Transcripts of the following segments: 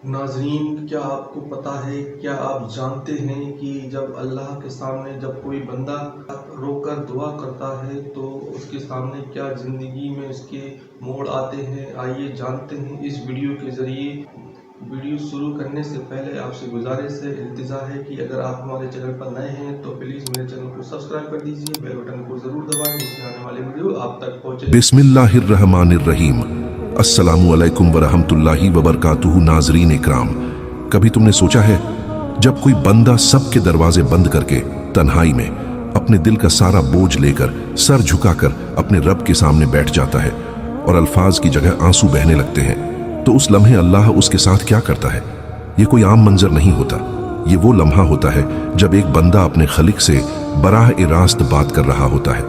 ناظرین، کیا آپ کو پتہ ہے، کیا آپ جانتے ہیں کہ جب اللہ کے سامنے جب کوئی بندہ رو کر دعا کرتا ہے تو اس کے سامنے کیا زندگی میں اس کے موڑ آتے ہیں؟ آئیے جانتے ہیں اس ویڈیو کے ذریعے۔ ویڈیو شروع کرنے سے پہلے آپ سے گزارش ہے، التجا ہے کہ اگر آپ ہمارے چینل پر نئے ہیں تو پلیز میرے چینل کو سبسکرائب کر دیجیے، بیل بٹن کو ضرور دبائیں جس سے آنے والی ویڈیو آپ تک پہنچے۔ بسم اللہ الرحمن الرحیم۔ السلام علیکم ورحمۃ اللہ وبرکاتہ۔ ناظرین اکرام، کبھی تم نے سوچا ہے جب کوئی بندہ سب کے دروازے بند کر کے تنہائی میں اپنے دل کا سارا بوجھ لے کر سر جھکا کر اپنے رب کے سامنے بیٹھ جاتا ہے اور الفاظ کی جگہ آنسو بہنے لگتے ہیں، تو اس لمحے اللہ اس کے ساتھ کیا کرتا ہے؟ یہ کوئی عام منظر نہیں ہوتا، یہ وہ لمحہ ہوتا ہے جب ایک بندہ اپنے خالق سے براہ راست بات کر رہا ہوتا ہے۔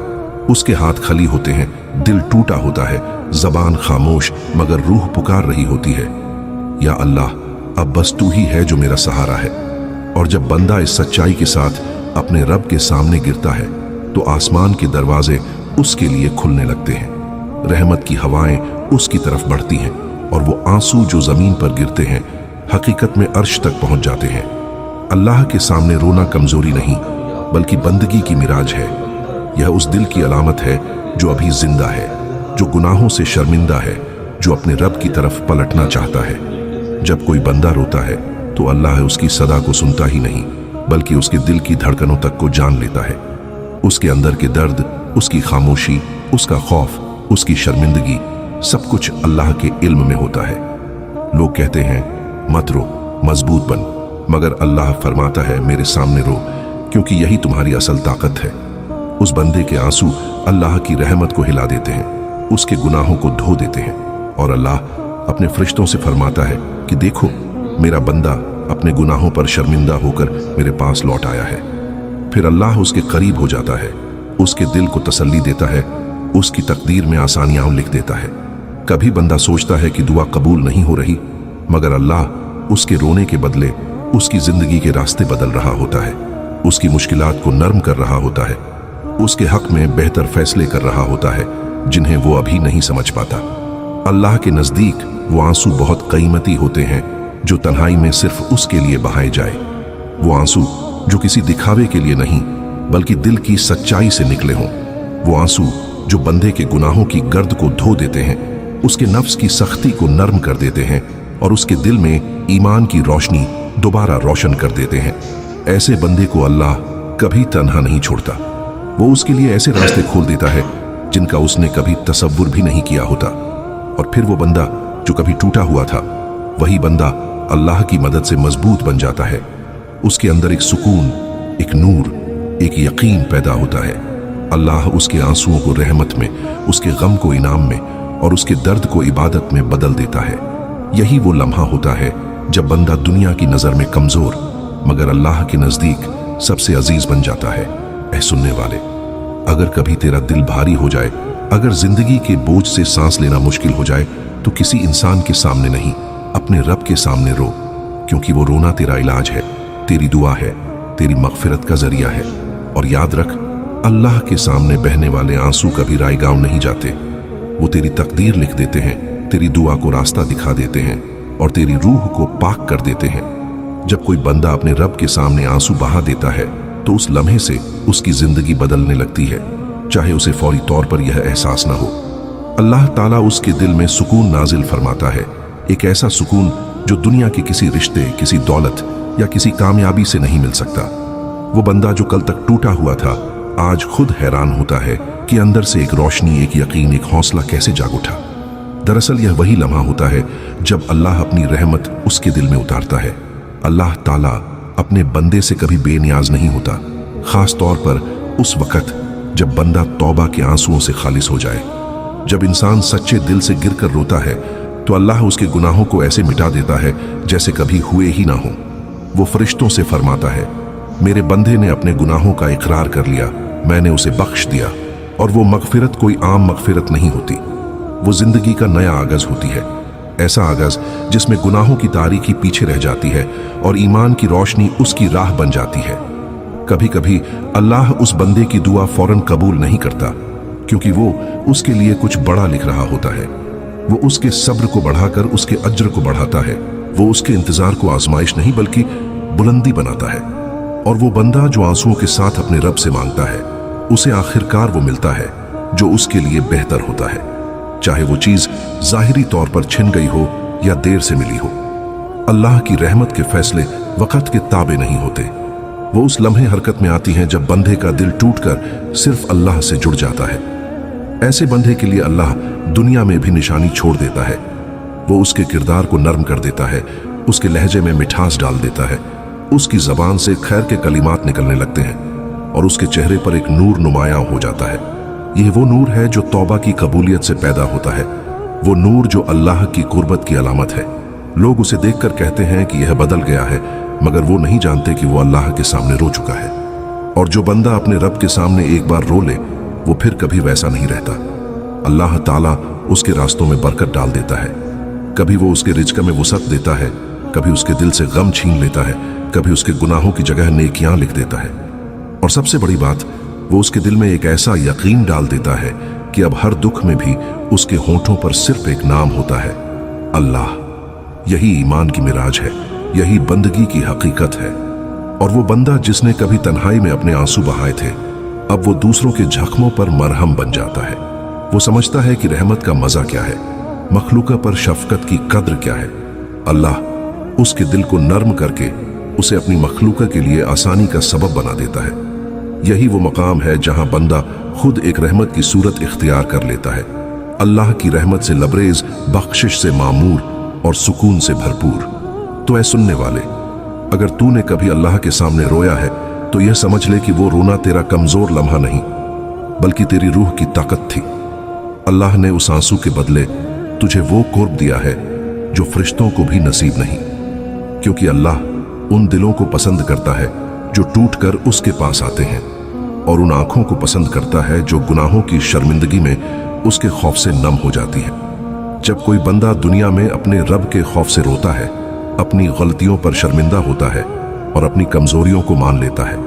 اس کے ہاتھ خالی ہوتے ہیں، دل ٹوٹا ہوتا ہے، زبان خاموش مگر روح پکار رہی ہوتی ہے، یا اللہ اب بس تو ہی ہے جو میرا سہارا ہے۔ اور جب بندہ اس سچائی کے ساتھ اپنے رب کے سامنے گرتا ہے تو آسمان کے دروازے اس کے لیے کھلنے لگتے ہیں، رحمت کی ہوائیں اس کی طرف بڑھتی ہیں اور وہ آنسو جو زمین پر گرتے ہیں حقیقت میں عرش تک پہنچ جاتے ہیں۔ اللہ کے سامنے رونا کمزوری نہیں بلکہ بندگی کی معراج ہے۔ یہ اس دل کی علامت ہے جو ابھی زندہ ہے، جو گناہوں سے شرمندہ ہے، جو اپنے رب کی طرف پلٹنا چاہتا ہے۔ جب کوئی بندہ روتا ہے تو اللہ اس کی صدا کو سنتا ہی نہیں بلکہ اس کے دل کی دھڑکنوں تک کو جان لیتا ہے۔ اس کے اندر کے درد، اس کی خاموشی، اس کا خوف، اس کی شرمندگی، سب کچھ اللہ کے علم میں ہوتا ہے۔ لوگ کہتے ہیں مت رو، مضبوط بن، مگر اللہ فرماتا ہے میرے سامنے رو، کیونکہ یہی تمہاری اصل طاقت ہے۔ اس بندے کے آنسو اللہ کی رحمت کو ہلا دیتے ہیں، اس کے گناہوں کو دھو دیتے ہیں، اور اللہ اپنے فرشتوں سے فرماتا ہے کہ دیکھو میرا بندہ اپنے گناہوں پر شرمندہ ہو کر میرے پاس لوٹ آیا ہے۔ پھر اللہ اس کے قریب ہو جاتا ہے، اس کے دل کو تسلی دیتا ہے، اس کی تقدیر میں آسانیاں لکھ دیتا ہے۔ کبھی بندہ سوچتا ہے کہ دعا قبول نہیں ہو رہی، مگر اللہ اس کے رونے کے بدلے اس کی زندگی کے راستے بدل رہا ہوتا ہے، اس کی مشکلات کو نرم کر رہا ہوتا ہے، اس کے حق میں بہتر فیصلے کر رہا ہوتا ہے جنہیں وہ ابھی نہیں سمجھ پاتا۔ اللہ کے نزدیک وہ آنسو بہت قیمتی ہوتے ہیں جو تنہائی میں صرف اس کے لیے بہائے جائے، وہ آنسو جو کسی دکھاوے کے لیے نہیں بلکہ دل کی سچائی سے نکلے ہوں، وہ آنسو جو بندے کے گناہوں کی گرد کو دھو دیتے ہیں، اس کے نفس کی سختی کو نرم کر دیتے ہیں اور اس کے دل میں ایمان کی روشنی دوبارہ روشن کر دیتے ہیں۔ ایسے بندے کو اللہ کبھی تنہا نہیں چھوڑتا، وہ اس کے لیے ایسے راستے کھول دیتا ہے جن کا اس نے کبھی تصور بھی نہیں کیا ہوتا۔ اور پھر وہ بندہ جو کبھی ٹوٹا ہوا تھا، وہی بندہ اللہ کی مدد سے مضبوط بن جاتا ہے۔ اس کے اندر ایک سکون، ایک نور، ایک یقین پیدا ہوتا ہے۔ اللہ اس کے آنسوؤں کو رحمت میں، اس کے غم کو انعام میں اور اس کے درد کو عبادت میں بدل دیتا ہے۔ یہی وہ لمحہ ہوتا ہے جب بندہ دنیا کی نظر میں کمزور مگر اللہ کے نزدیک سب سے عزیز بن جاتا ہے۔ اے سننے والے، اگر کبھی تیرا دل بھاری ہو جائے، اگر زندگی کے بوجھ سے سانس لینا مشکل ہو جائے، تو کسی انسان کے سامنے نہیں، اپنے رب کے سامنے رو، کیونکہ وہ رونا تیرا علاج ہے، تیری دعا ہے، تیری مغفرت کا ذریعہ ہے۔ اور یاد رکھ، اللہ کے سامنے بہنے والے آنسو کبھی رائے گاؤں نہیں جاتے، وہ تیری تقدیر لکھ دیتے ہیں، تیری دعا کو راستہ دکھا دیتے ہیں اور تیری روح کو پاک کر دیتے ہیں۔ جب کوئی بندہ اپنے رب کے سامنے آنسو بہا دیتا ہے تو اس لمحے سے اس کی زندگی بدلنے لگتی ہے، چاہے اسے فوری طور پر یہ احساس نہ ہو۔ اللہ تعالیٰ اس کے دل میں سکون نازل فرماتا ہے، ایک ایسا سکون جو دنیا کے کسی رشتے، کسی دولت یا کسی کامیابی سے نہیں مل سکتا۔ وہ بندہ جو کل تک ٹوٹا ہوا تھا آج خود حیران ہوتا ہے کہ اندر سے ایک روشنی، ایک یقین، ایک حوصلہ کیسے جاگ اٹھا۔ دراصل یہ وہی لمحہ ہوتا ہے جب اللہ اپنی رحمت اس کے دل میں اتارتا ہے۔ اللہ تعالیٰ اپنے بندے سے کبھی بے نیاز نہیں ہوتا، خاص طور پر اس وقت جب بندہ توبہ کے آنسوؤں سے خالص ہو جائے۔ جب انسان سچے دل سے گر کر روتا ہے تو اللہ اس کے گناہوں کو ایسے مٹا دیتا ہے جیسے کبھی ہوئے ہی نہ ہوں۔ وہ فرشتوں سے فرماتا ہے میرے بندے نے اپنے گناہوں کا اقرار کر لیا، میں نے اسے بخش دیا۔ اور وہ مغفرت کوئی عام مغفرت نہیں ہوتی، وہ زندگی کا نیا آغاز ہوتی ہے، ایسا آغاز جس میں گناہوں کی تاریکی پیچھے رہ جاتی ہے اور ایمان کی روشنی اس کی راہ بن جاتی ہے۔ کبھی کبھی اللہ اس بندے کی دعا فوراً قبول نہیں کرتا، کیونکہ وہ اس کے لیے کچھ بڑا لکھ رہا ہوتا ہے۔ وہ اس کے صبر کو بڑھا کر اس کے اجر کو بڑھاتا ہے، वो उसके इंतजार को आजमाइश नहीं बल्कि बुलंदी बनाता है। और वो बंदा जो आंसुओं के साथ अपने रब से मांगता है, उसे आखिरकार वो मिलता है जो उसके लिए बेहतर होता है, चाहे वो चीज जाहिरी तौर पर छिन गई हो या देर से मिली हो। अल्लाह की रहमत के फैसले वक़्त के ताबे नहीं होते, वो उस लम्हे हरकत में आती हैं जब बंदे का दिल टूटकर सिर्फ अल्लाह से जुड़ जाता है। ऐसे बंदे के लिए अल्लाह दुनिया में भी निशानी छोड़ देता है। वो उसके किरदार को नर्म कर देता है, उसके लहजे में मिठास डाल देता है, उसकी जबान से खैर के कलिमात निकलने लगते हैं और उसके चेहरे पर एक नूर नुमायां हो जाता है। यह वो नूर है जो तौबा की कबूलियत से पैदा होता है, वो नूर जो अल्लाह की कुर्बत की अलामत है। लोग उसे देखकर कहते हैं कि यह बदल गया है, मगर वो नहीं जानते कि वो अल्लाह के सामने रो चुका है। और जो बंदा अपने रब के सामने एक बार रो ले, वो फिर कभी वैसा नहीं रहता। अल्लाह ताला उसके रास्तों में बरकत डाल देता है। कभी वो उसके रिज़्क़ में वुसअत देता है, कभी उसके दिल से गम छीन लेता है, कभी उसके गुनाहों की जगह नेकियां लिख देता है। और सबसे बड़ी बात, वो उसके दिल में एक ऐसा यकीन डाल देता है कि अब हर दुख में भी उसके होंठों पर सिर्फ एक नाम होता है, अल्लाह। यही ईमान की मिराज है, यही बंदगी की हकीकत है। और वो बंदा जिसने कभी तन्हाई में अपने आंसू बहाए थे, अब वो दूसरों के जख्मों पर मरहम बन जाता है। वो समझता है कि रहमत का मजा क्या है, मखलूका पर शफकत की कद्र क्या है। अल्लाह उसके दिल को नर्म करके उसे अपनी मखलूका के लिए आसानी का सबब बना देता है। यही वो मकाम है जहां बंदा खुद एक रहमत की सूरत इख्तियार कर लेता है, अल्लाह की रहमत से लबरेज, बख्शिश से मामूर और सुकून से भरपूर। तो ऐ सुनने वाले, अगर तूने कभी अल्लाह के सामने रोया है तो यह समझ ले कि वो रोना तेरा कमजोर लम्हा नहीं, बल्कि तेरी रूह की ताकत थी। अल्लाह ने उस आंसू के बदले तुझे वो कुर्ब दिया है जो फरिश्तों को भी नसीब नहीं, क्योंकि अल्लाह उन दिलों को पसंद करता है जो टूटकर उसके पास आते हैं, और उन आंखों को पसंद करता है जो गुनाहों की शर्मिंदगी में उसके खौफ से नम हो जाती है। जब कोई बंदा दुनिया में अपने रब के खौफ से रोता है, अपनी गलतियों पर शर्मिंदा होता है और अपनी कमजोरियों को मान लेता है,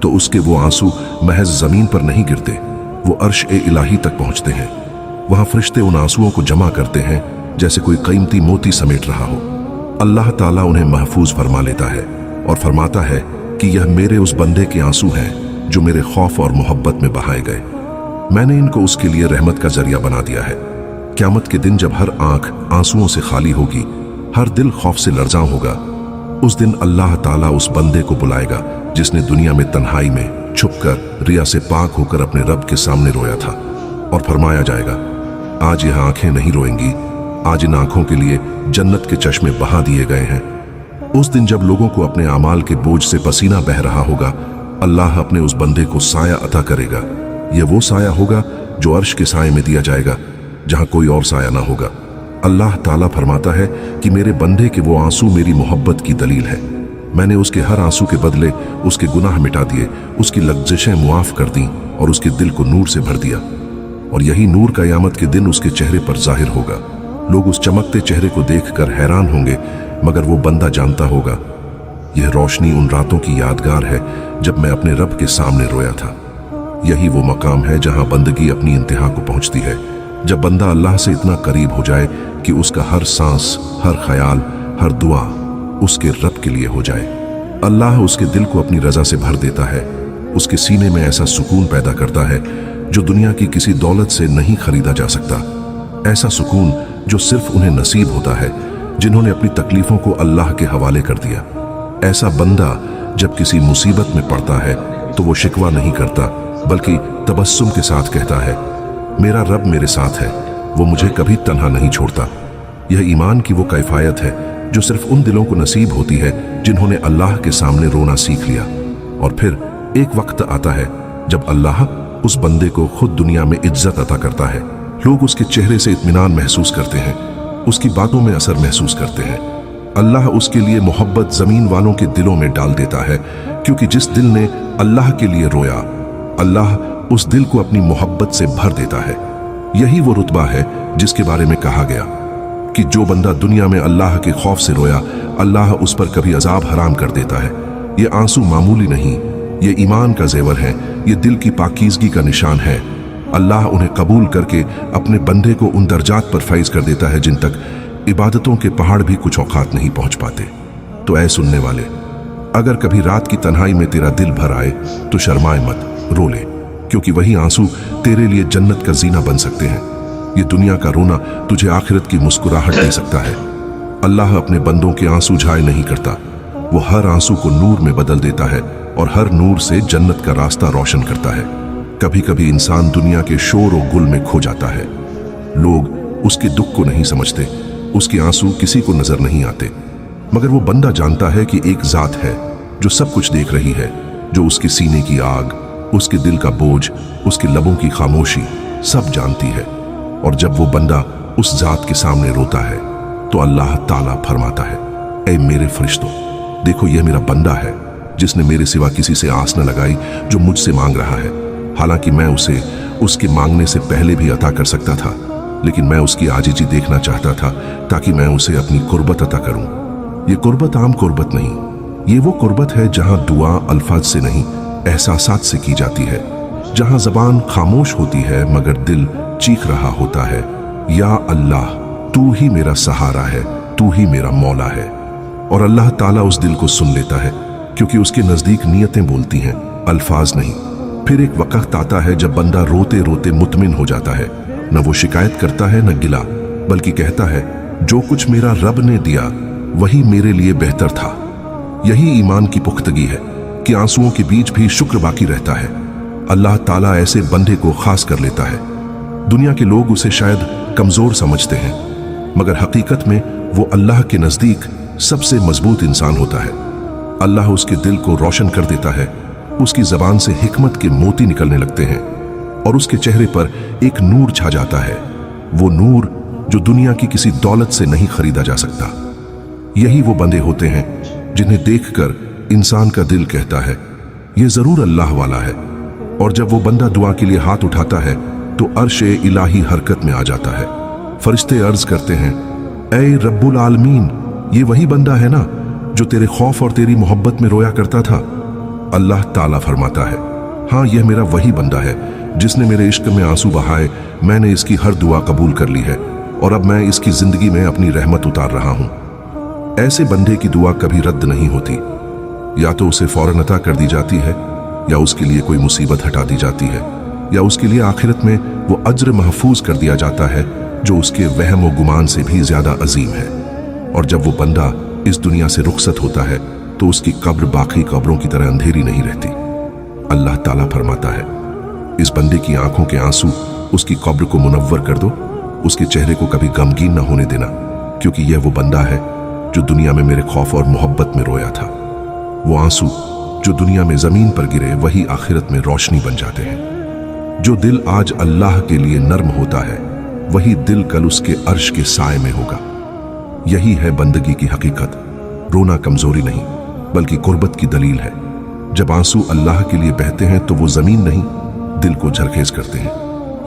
तो उसके वो आंसू महज जमीन पर नहीं गिरते, वो अर्श-ए-इलाही तक पहुंचते हैं। वहां फरिश्ते उन आंसुओं को जमा करते हैं जैसे कोई कीमती मोती समेट रहा हो। अल्लाह ताला उन्हें महफूज फरमा लेता है और फरमाता है कि यह मेरे उस बंदे के आंसू हैं जो मेरे खौफ और मोहब्बत में बहाए गए। मैंने इनको उसके लिए रहमत का जरिया बना दिया है। क़यामत के दिन जब हर आंख आंसुओं से खाली होगी, हर दिल खौफ से लरज़ां होगा, उस दिन अल्लाह ताला उस बंदे को बुलाएगा जिसने दुनिया में तन्हाई में छुपकर रिया से पाक होकर अपने रब के सामने रोया था, और फरमाया जाएगा, आज यह आंखें नहीं रोएंगी, आज इन आंखों के लिए जन्नत के चश्मे बहा दिए गए हैं। उस दिन जब लोगों को अपने आमाल के बोझ से पसीना बह रहा होगा, अल्लाह अपने उस बंदे को साया अता करेगा। यह वो साया होगा जो अर्श के साये में दिया जाएगा, जहां कोई और साया ना होगा। अल्लाह ताला फरमाता है कि मेरे बंदे के वो आंसू मेरी मोहब्बत की दलील है। मैंने उसके हर आंसू के बदले उसके गुनाह मिटा दिए, उसकी लग्ज़िशें मुआफ कर दी और उसके दिल को नूर से भर दिया। और यही नूर क़यामत के दिन उसके चेहरे पर जाहिर होगा। लोग उस चमकते चेहरे को देखकर हैरान होंगे, मगर वो बंदा जानता होगा, यह रोशनी उन रातों की यादगार है जब मैं अपने रब के सामने रोया था। यही वो मकाम है जहां बंदगी अपनी इंतहा को पहुंचती है, जब बंदा अल्लाह से इतना करीब हो जाए कि उसका हर सांस, हर ख्याल, हर दुआ उसके रब के लिए हो जाए। अल्लाह उसके दिल को अपनी रजा से भर देता है, उसके सीने में ऐसा सुकून पैदा करता है जो दुनिया की किसी दौलत से नहीं खरीदा जा सकता। ऐसा सुकून जो सिर्फ उन्हें नसीब होता है जिन्होंने अपनी तकलीफों को अल्लाह के हवाले कर दिया। ऐसा बंदा जब किसी मुसीबत में पड़ता है तो वो शिकवा नहीं करता, बल्कि तबस्सुम के साथ कहता है, मेरा रब मेरे साथ है, वो मुझे कभी तन्हा नहीं छोड़ता। यह ईमान की वो कैफियत है जो सिर्फ उन दिलों को नसीब होती है जिन्होंने अल्लाह के सामने रोना सीख लिया। और फिर एक वक्त आता है जब अल्लाह उस बंदे को खुद दुनिया में इज्जत अता करता है। लोग उसके चेहरे से इत्मीनान महसूस करते हैं, उसकी बातों में असर महसूस करते हैं। अल्लाह उसके लिए मोहब्बत जमीन वालों के दिलों में डाल देता है, क्योंकि जिस दिल ने अल्लाह के लिए रोया, अल्लाह उस दिल को अपनी मोहब्बत से भर देता है। यही वो रुतबा है जिसके बारे में कहा गया कि जो बंदा दुनिया में अल्लाह के खौफ से रोया, अल्लाह उस पर कभी अजाब हराम कर देता है। ये आंसू मामूली नहीं, ये ईमान का जेवर है, ये दिल की पाकीज़गी का निशान है। अल्लाह उन्हें कबूल करके अपने बंदे को उन दर्जात पर फैज़ कर देता है जिन तक इबादतों के पहाड़ भी कुछ औकात नहीं पहुंच पाते। तो ऐ सुनने वाले, अगर कभी रात की तन्हाई में तेरा दिल भर आए तो शर्माए मत, रो ले, क्योंकि वही आंसू तेरे लिए जन्नत का जीना बन सकते हैं। ये दुनिया का रोना तुझे आखिरत की मुस्कुराहट दे सकता है। अल्लाह अपने बंदों के आंसू झाए नहीं करता, वो हर आंसू को नूर में बदल देता है और हर नूर से जन्नत का रास्ता रोशन करता है। कभी कभी इंसान दुनिया के शोर और गुल में खो जाता है। लोग उसके दुख को नहीं समझते, उसके आंसू किसी को नजर नहीं आते, मगर वो बंदा जानता है कि एक जात है जो सब कुछ देख रही है, जो उसके सीने की आग, उसके दिल का बोझ, उसके लबों की खामोशी सब जानती है। और जब वो बंदा उस जात के सामने रोता है तो अल्लाह ताला फरमाता है, ऐ मेरे फरिश्तों, देखो यह मेरा बंदा है जिसने मेरे सिवा किसी से आस न लगाई, जो मुझसे मांग रहा है। हालांकि मैं उसे उसके मांगने से पहले भी अता कर सकता था, लेकिन मैं उसकी आजिजी देखना चाहता था ताकि मैं उसे अपनी कुर्बत अता करूं। ये कुर्बत आम कुर्बत नहीं, ये वो कुर्बत है जहां दुआ अल्फाज से नहीं एहसासात से की जाती है, जहां जबान खामोश होती है मगर दिल चीख रहा होता है, या अल्लाह तू ही मेरा सहारा है, तू ही मेरा मौला है। और अल्लाह ताला उस दिल को सुन लेता है, क्योंकि उसके नजदीक नियतें बोलती हैं, अल्फाज नहीं। फिर एक वक्त आता है जब बंदा रोते रोते मुतमिन हो जाता है, न वो शिकायत करता है न गिला, बल्कि कहता है जो कुछ मेरा रब ने दिया वही मेरे लिए बेहतर था। यही ईमान की पुख्तगी है कि आंसुओं के बीच भी शुक्र बाकी रहता है। अल्लाह ताला ऐसे बंदे को खास कर लेता है। दुनिया के लोग उसे शायद कमजोर समझते हैं, मगर हकीकत में वो अल्लाह के नजदीक सबसे मजबूत इंसान होता है। अल्लाह उसके दिल को रोशन कर देता है, उसकी जबान से हिकमत के मोती निकलने लगते हैं और उसके चेहरे पर एक नूर छा जाता है, वो नूर जो दुनिया की किसी दौलत से नहीं खरीदा जा सकता। यही वो बंदे होते हैं जिन्हें देखकर इंसान का दिल कहता है ये जरूर अल्लाह वाला है। और जब वो बंदा दुआ के लिए हाथ उठाता है तो अर्श इलाही हरकत में आ जाता है। फरिश्ते अर्ज करते हैं, ऐ रब्बुल आलमीन, ये वही बंदा है ना जो तेरे खौफ और तेरी मोहब्बत में रोया करता था। अल्लाह ताला फरमाता है, हाँ यह मेरा वही बंदा है जिसने मेरे इश्क में आंसू बहाए, मैंने इसकी हर दुआ कबूल कर ली है और अब मैं इसकी जिंदगी में अपनी रहमत उतार रहा हूं। ऐसे बंदे की दुआ कभी रद्द नहीं होती, या तो उसे फौरन अता कर दी जाती है, या उसके लिए कोई मुसीबत हटा दी जाती है, या उसके लिए आखिरत में वो अज्र महफूज कर दिया जाता है जो उसके वहम व गुमान से भी ज्यादा अजीम है। और जब वो बंदा इस दुनिया से रुखसत होता है तो उसकी कब्र बाकी कब्रों की तरह अंधेरी नहीं रहती। अल्लाह ताला फरमाता है, इस बंदे की आंखों के आंसू उसकी कब्र को मुनव्वर कर दो, उसके चेहरे को कभी गमगीन न होने देना, क्योंकि यह वो बंदा है जो दुनिया में मेरे खौफ और मोहब्बत में रोया था। वो आंसू जो दुनिया में जमीन पर गिरे वही आखिरत में रोशनी बन जाते हैं। जो दिल आज अल्लाह के लिए नर्म होता है वही दिल कल उसके अर्श के साए में होगा। यही है बंदगी की हकीकत। रोना कमजोरी नहीं बल्कि कुर्बत की दलील है। जब आंसू अल्लाह के लिए बहते हैं तो वो जमीन नहीं दिल को झरखेज करते हैं।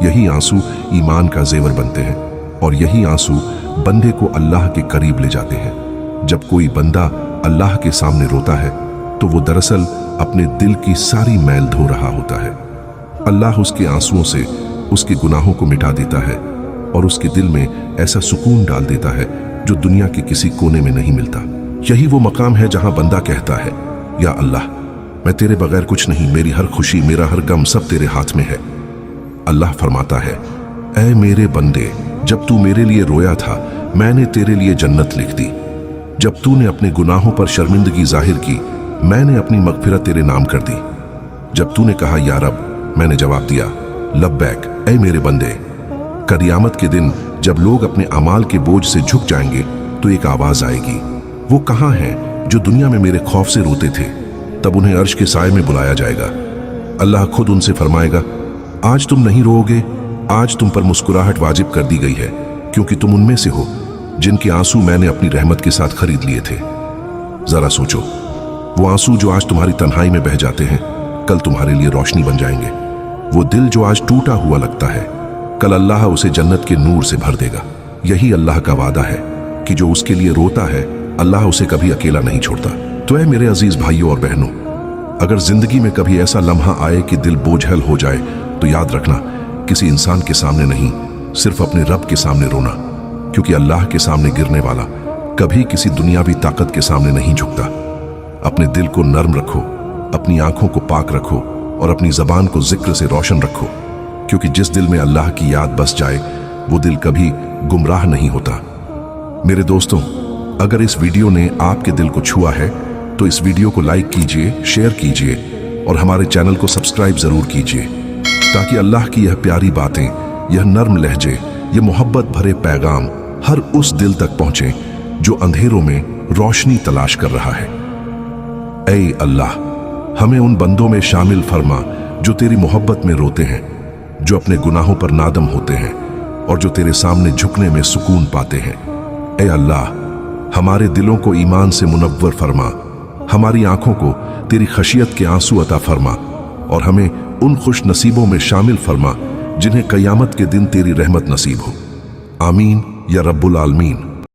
यही आंसू ईमान का जेवर बनते हैं और यही आंसू बंदे को अल्लाह के करीब ले जाते हैं। जब कोई बंदा अल्लाह के सामने रोता है तो वो दरअसल अपने दिल की सारी मैल धो रहा होता है। अल्लाह उसके आंसुओं से उसके गुनाहों को मिटा देता है और उसके दिल में ऐसा सुकून डाल देता है जो दुनिया के किसी कोने में नहीं मिलता। यही वो मकाम है जहां बंदा कहता है, या अल्लाह मैं तेरे बगैर कुछ नहीं, मेरी हर खुशी मेरा हर गम सब तेरे हाथ में है। अल्लाह फरमाता है, ऐ मेरे बंदे, जब तू मेरे लिए रोया था मैंने तेरे लिए जन्नत लिख दी। जब तूने अपने गुनाहों पर शर्मिंदगी जाहिर की मैंने अपनी मगफिरत तेरे नाम कर दी। जब तूने कहा या रब, मैंने जवाब दिया लब्बैक, ऐ मेरे बंदे। कयामत के दिन जब लोग अपने अमाल के बोझ से झुक जाएंगे तो एक आवाज आएगी, वो कहाँ हैं जो दुनिया में मेरे खौफ से रोते थे। तब उन्हें अर्श के साए में बुलाया जाएगा। अल्लाह खुद उनसे फरमाएगा, आज तुम नहीं रोओगे, आज तुम पर मुस्कुराहट वाजिब कर दी गई है, क्योंकि तुम उनमें से हो जिनके आंसू मैंने अपनी रहमत के साथ खरीद लिए थे। जरा सोचो, वो आंसू जो आज तुम्हारी तन्हाई में बह जाते हैं कल तुम्हारे लिए रोशनी बन जाएंगे। वो दिल जो आज टूटा हुआ लगता है कल अल्लाह उसे जन्नत के नूर से भर देगा। यही अल्लाह का वादा है कि जो उसके लिए रोता है अल्लाह उसे कभी अकेला नहीं छोड़ता। तो ऐ मेरे अजीज भाइयों और बहनों, अगर जिंदगी में कभी ऐसा लम्हा आए कि दिल बोझल हो जाए तो याद रखना, किसी इंसान के सामने नहीं, सिर्फ अपने रब के सामने रोना। क्योंकि अल्लाह के सामने गिरने वाला कभी किसी दुनियावी ताकत के सामने नहीं झुकता। अपने दिल को नर्म रखो, अपनी आंखों को पाक रखो और अपनी जबान को जिक्र से रोशन रखो, क्योंकि जिस दिल में अल्लाह की याद बस जाए वो दिल कभी गुमराह नहीं होता। मेरे दोस्तों, अगर इस वीडियो ने आपके दिल को छुआ है तो इस वीडियो को लाइक कीजिए, शेयर कीजिए और हमारे चैनल को सब्सक्राइब जरूर कीजिए, ताकि अल्लाह की यह प्यारी बातें, यह नर्म लहजे, ये मोहब्बत भरे पैगाम हर उस दिल तक पहुंचे जो अंधेरों में रोशनी तलाश कर रहा है। ऐ अल्लाह, हमें उन बंदों में शामिल फरमा जो तेरी मोहब्बत में रोते हैं, जो अपने गुनाहों पर नादम होते हैं और जो तेरे सामने झुकने में सुकून पाते हैं। ऐ अल्लाह, हमारे दिलों को ईमान से मुनव्वर फरमा, हमारी आंखों को तेरी खशियत के आंसू अता फरमा और हमें उन खुश नसीबों में शामिल फरमा जिन्हें कयामत के दिन तेरी रहमत नसीब हो। आमीन या रब्बुल आलमीन।